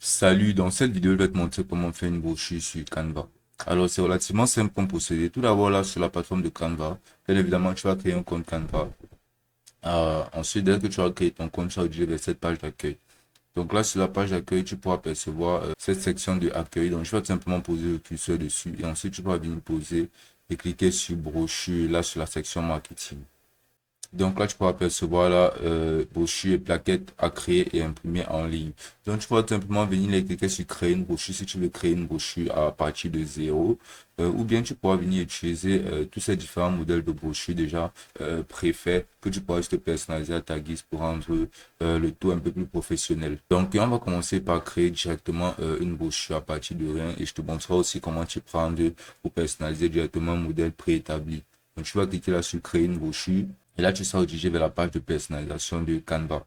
Salut, dans cette vidéo, je vais te montrer comment faire une brochure sur Canva. Alors, c'est relativement simple comme procédé. Tout d'abord, là, sur la plateforme de Canva, bien évidemment, tu vas créer un compte Canva. Ensuite, dès que tu as créé ton compte, tu vas diriger vers cette page d'accueil. Donc là, sur la page d'accueil, tu pourras percevoir cette section de accueil. Donc, je vais tout simplement poser le curseur dessus et ensuite, tu pourras venir poser et cliquer sur brochure, là, sur la section marketing. Donc là, tu pourras percevoir la brochure et plaquettes à créer et imprimer en ligne. Donc tu pourras tout simplement venir les cliquer sur créer une brochure si tu veux créer une brochure à partir de zéro. Ou bien tu pourras venir utiliser tous ces différents modèles de brochures déjà préfaits que tu pourras juste personnaliser à ta guise pour rendre le tout un peu plus professionnel. Donc on va commencer par créer directement une brochure à partir de rien et je te montrerai aussi comment tu prendre ou personnaliser directement un modèle préétabli. Donc tu vas cliquer là sur créer une brochure. Et là, tu seras redirigé vers la page de personnalisation de Canva.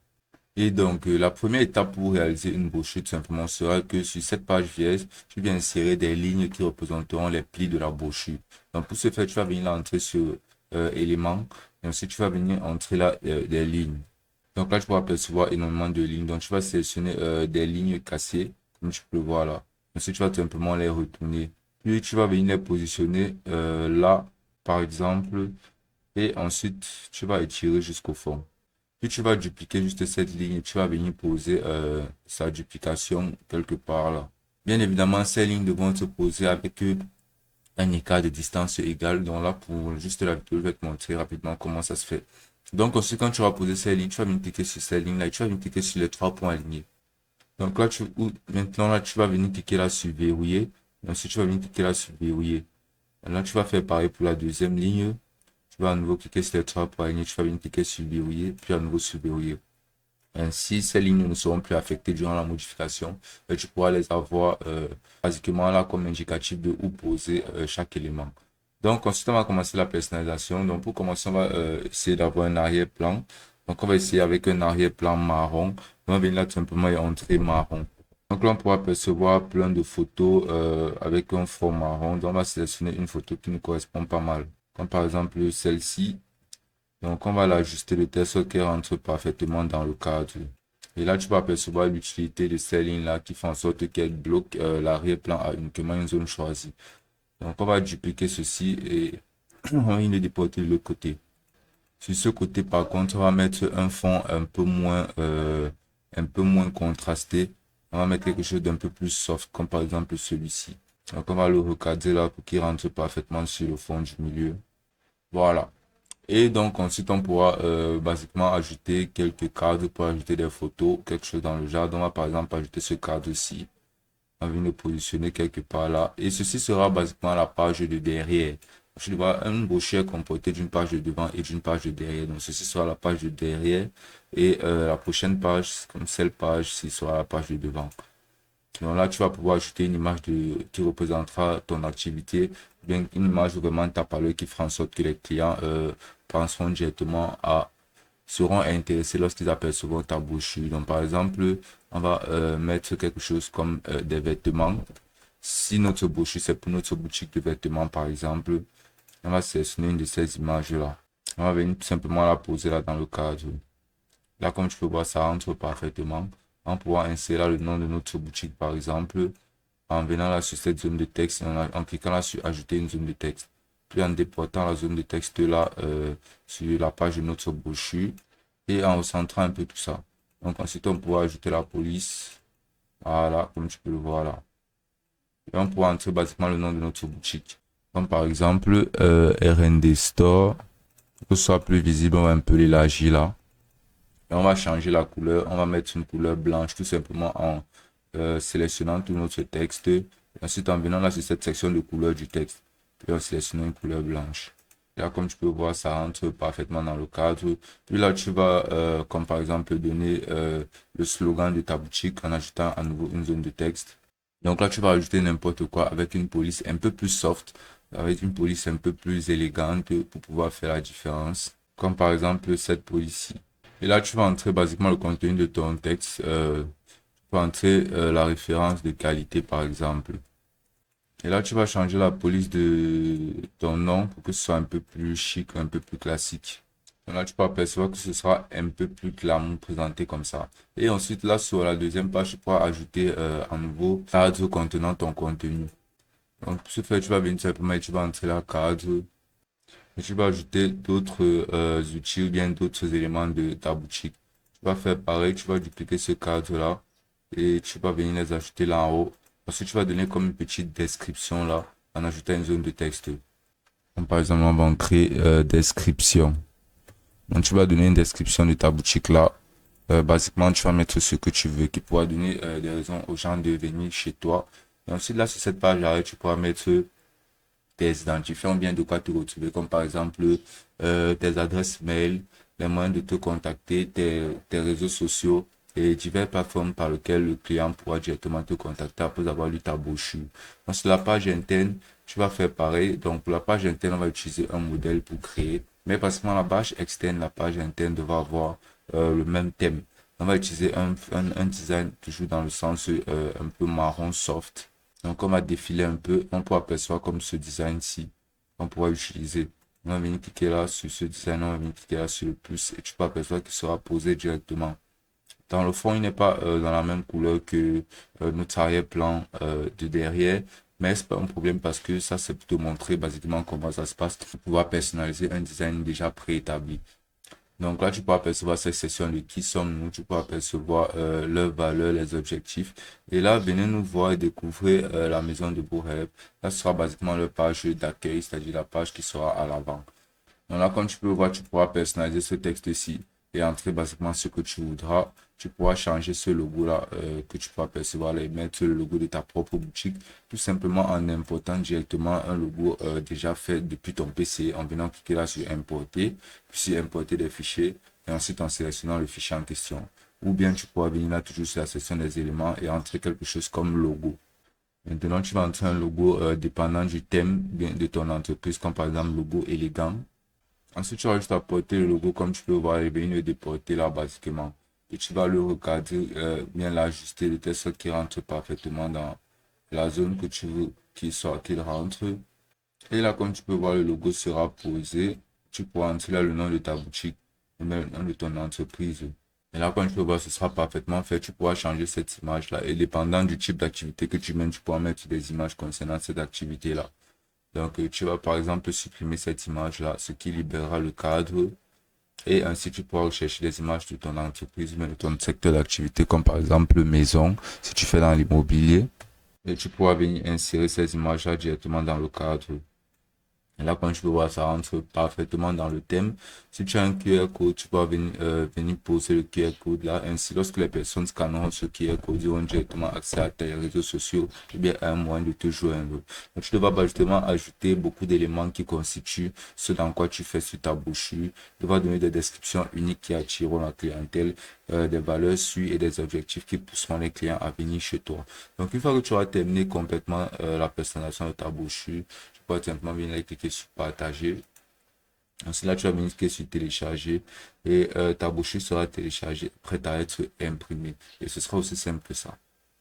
Et donc, la première étape pour réaliser une brochure, tout simplement, sera que sur cette page vierge, tu viens insérer des lignes qui représenteront les plis de la brochure. Donc, pour ce faire, tu vas venir là entrer sur éléments. Et ensuite, tu vas venir entrer là des lignes. Donc là, tu pourras percevoir énormément de lignes. Donc, tu vas sélectionner des lignes cassées, comme tu peux le voir là. Ensuite, tu vas tout simplement les retourner. Puis, tu vas venir les positionner là, par exemple. Et ensuite, tu vas étirer jusqu'au fond. Puis tu vas dupliquer juste cette ligne et tu vas venir poser sa duplication quelque part là. Bien évidemment, ces lignes devront se poser avec un écart de distance égal. Donc là, pour juste la vidéo, je vais te montrer rapidement comment ça se fait. Donc ensuite, quand tu vas poser ces lignes, tu vas venir cliquer sur ces lignes là et tu vas venir cliquer sur les trois points alignés. Donc là, maintenant là, tu vas venir cliquer là sur verrouiller. Et ensuite, tu vas venir cliquer là sur verrouiller. Là, tu vas faire pareil pour la deuxième ligne. Tu vas à nouveau cliquer sur les trois points alignés, tu vas venir cliquer sur verrouiller, puis à nouveau sur verrouiller. Ainsi, ces lignes ne seront plus affectées durant la modification et tu pourras les avoir basiquement là comme indicatif de où poser chaque élément. Donc, ensuite, on va commencer la personnalisation. Donc, pour commencer, on va essayer d'avoir un arrière-plan. Donc, on va essayer avec un arrière-plan marron. On va venir là tout simplement et entrer marron. Donc là, on pourra percevoir plein de photos avec un fond marron. Donc, on va sélectionner une photo qui nous correspond pas mal. Comme par exemple celle-ci. Donc, on va l'ajuster de telle sorte qu'elle rentre parfaitement dans le cadre. Et là, tu vas apercevoir l'utilité de ces lignes-là qui font en sorte qu'elles bloquent l'arrière-plan à uniquement une zone choisie. Donc, on va dupliquer ceci et on va le déporter de l'autre côté. Sur ce côté, par contre, on va mettre un fond un peu moins contrasté. On va mettre quelque chose d'un peu plus soft, comme par exemple celui-ci. Donc, on va le recadrer là pour qu'il rentre parfaitement sur le fond du milieu. Voilà. Et donc ensuite on pourra basiquement ajouter quelques cadres pour ajouter des photos, quelque chose dans le genre. Donc on va par exemple ajouter ce cadre-ci. On va venir le positionner quelque part là. Et ceci sera basiquement la page de derrière. Je vois une brochure comportée d'une page de devant et d'une page de derrière. Donc ceci sera la page de derrière. Et la prochaine page, comme celle page, ce sera la page de devant. Donc là, tu vas pouvoir ajouter une image qui représentera ton activité, bien une image vraiment tape à l'œil qui fera en sorte que les clients penseront directement seront intéressés lorsqu'ils apercevront ta brochure. Donc par exemple, on va mettre quelque chose comme des vêtements. Si notre brochure c'est pour notre boutique de vêtements par exemple, on va sélectionner une de ces images-là. On va venir tout simplement la poser là dans le cadre. Là, comme tu peux voir, ça rentre parfaitement. On pourra insérer là le nom de notre boutique, par exemple, en venant là sur cette zone de texte, en cliquant là sur ajouter une zone de texte. Puis en déportant la zone de texte là sur la page de notre brochure et en recentrant un peu tout ça. Donc ensuite, on pourra ajouter la police. Voilà, comme tu peux le voir là. Et on pourra entrer basiquement le nom de notre boutique. Comme par exemple RND Store. Pour que ce soit plus visible, on va un peu l'élargir là. Et on va changer la couleur. On va mettre une couleur blanche tout simplement en sélectionnant tout notre texte. Et ensuite, en venant là sur cette section de couleur du texte. Puis en sélectionnant une couleur blanche. Et là, comme tu peux voir, ça rentre parfaitement dans le cadre. Puis là, tu vas, comme par exemple, donner le slogan de ta boutique en ajoutant à nouveau une zone de texte. Donc là, tu vas ajouter n'importe quoi avec une police un peu plus soft, avec une police un peu plus élégante pour pouvoir faire la différence. Comme par exemple cette police-ci. Et là, tu vas entrer basiquement le contenu de ton texte. Tu vas entrer la référence de qualité, par exemple. Et là, tu vas changer la police de ton nom pour que ce soit un peu plus chic, un peu plus classique. Donc là, tu peux apercevoir que ce sera un peu plus clairement présenté comme ça. Et ensuite, là, sur la deuxième page, tu pourras ajouter un nouveau cadre contenant ton contenu. Donc, pour ce faire, tu vas venir simplement et tu vas entrer là, cadre. Et tu vas ajouter d'autres outils ou bien d'autres éléments de ta boutique. Tu vas faire pareil, tu vas dupliquer ce cadre-là et tu vas venir les ajouter là en haut. Ensuite, tu vas donner comme une petite description là en ajoutant une zone de texte. Donc, par exemple, on va créer description. Donc, tu vas donner une description de ta boutique là. Basiquement, tu vas mettre ce que tu veux qui pourra donner des raisons aux gens de venir chez toi. Et ensuite, là, sur cette page-là, tu pourras mettre tes identifiants bien de quoi te retrouver, comme par exemple tes adresses mail, les moyens de te contacter, tes réseaux sociaux et diverses plateformes par lesquelles le client pourra directement te contacter après avoir lu ta brochure. Donc, sur la page interne, tu vas faire pareil. Donc, pour la page interne, on va utiliser un modèle pour créer. Mais pratiquement la page externe, la page interne devra avoir le même thème. On va utiliser un design toujours dans le sens un peu marron soft. Donc, on va défiler un peu. On peut apercevoir comme ce design-ci. On pourra utiliser. On va venir cliquer là sur ce design. On va venir cliquer là sur le plus. Et tu peux apercevoir qu'il sera posé directement. Dans le fond, il n'est pas dans la même couleur que notre arrière-plan de derrière. Mais c'est pas un problème parce que ça, c'est pour te montrer basiquement comment ça se passe pour pouvoir personnaliser un design déjà préétabli. Donc là, tu peux apercevoir cette section de qui sommes-nous, tu peux apercevoir leurs valeurs, les objectifs. Et là, venez nous voir et découvrir la maison de Bourrep. Là, ce sera basiquement leur page d'accueil, c'est-à-dire la page qui sera à l'avant. Donc là, comme tu peux voir, tu pourras personnaliser ce texte-ci et entrer basiquement ce que tu voudras. Tu pourras changer ce logo-là que tu peux apercevoir là, et mettre le logo de ta propre boutique, tout simplement en important directement un logo déjà fait depuis ton PC, en venant cliquer là sur importer, puis sur importer des fichiers, et ensuite en sélectionnant le fichier en question. Ou bien tu pourras venir là toujours sur la section des éléments et entrer quelque chose comme logo. Maintenant, tu vas entrer un logo dépendant du thème de ton entreprise, comme par exemple logo élégant. Ensuite, tu vas juste apporter le logo comme tu peux voir, il va le déporter là basiquement. Et tu vas le recadrer, bien l'ajuster de telle sorte qu'il rentre parfaitement dans la zone que tu veux qu'il rentre. Et là, comme tu peux voir, le logo sera posé. Tu pourras entrer là le nom de ta boutique et même le nom de ton entreprise. Et là, comme tu peux voir, ce sera parfaitement fait. Tu pourras changer cette image-là. Et dépendant du type d'activité que tu mènes, tu pourras mettre des images concernant cette activité-là. Donc, tu vas par exemple supprimer cette image-là, ce qui libérera le cadre. Et ainsi, tu pourras rechercher des images de ton entreprise, mais de ton secteur d'activité, comme par exemple maison, si tu fais dans l'immobilier. Et tu pourras venir insérer ces images-là directement dans le cadre. Et là, quand tu peux voir, ça rentre parfaitement dans le thème. Si tu as un QR code, tu peux venir poser le QR code là. Ainsi, lorsque les personnes scanneront ce QR code, ils auront directement accès à tes réseaux sociaux ou bien à un moyen de te joindre. Donc, tu devras justement ajouter beaucoup d'éléments qui constituent ce dans quoi tu fais sur ta brochure. Tu devras donner des descriptions uniques qui attireront la clientèle, des valeurs sûres et des objectifs qui pousseront les clients à venir chez toi. Donc, une fois que tu auras terminé complètement la personnalisation de ta brochure, tu pourras simplement venir cliquer sur partager. Ensuite, là, tu vas venir cliquer sur télécharger et ta brochure sera téléchargée, prête à être imprimée. Et ce sera aussi simple que ça.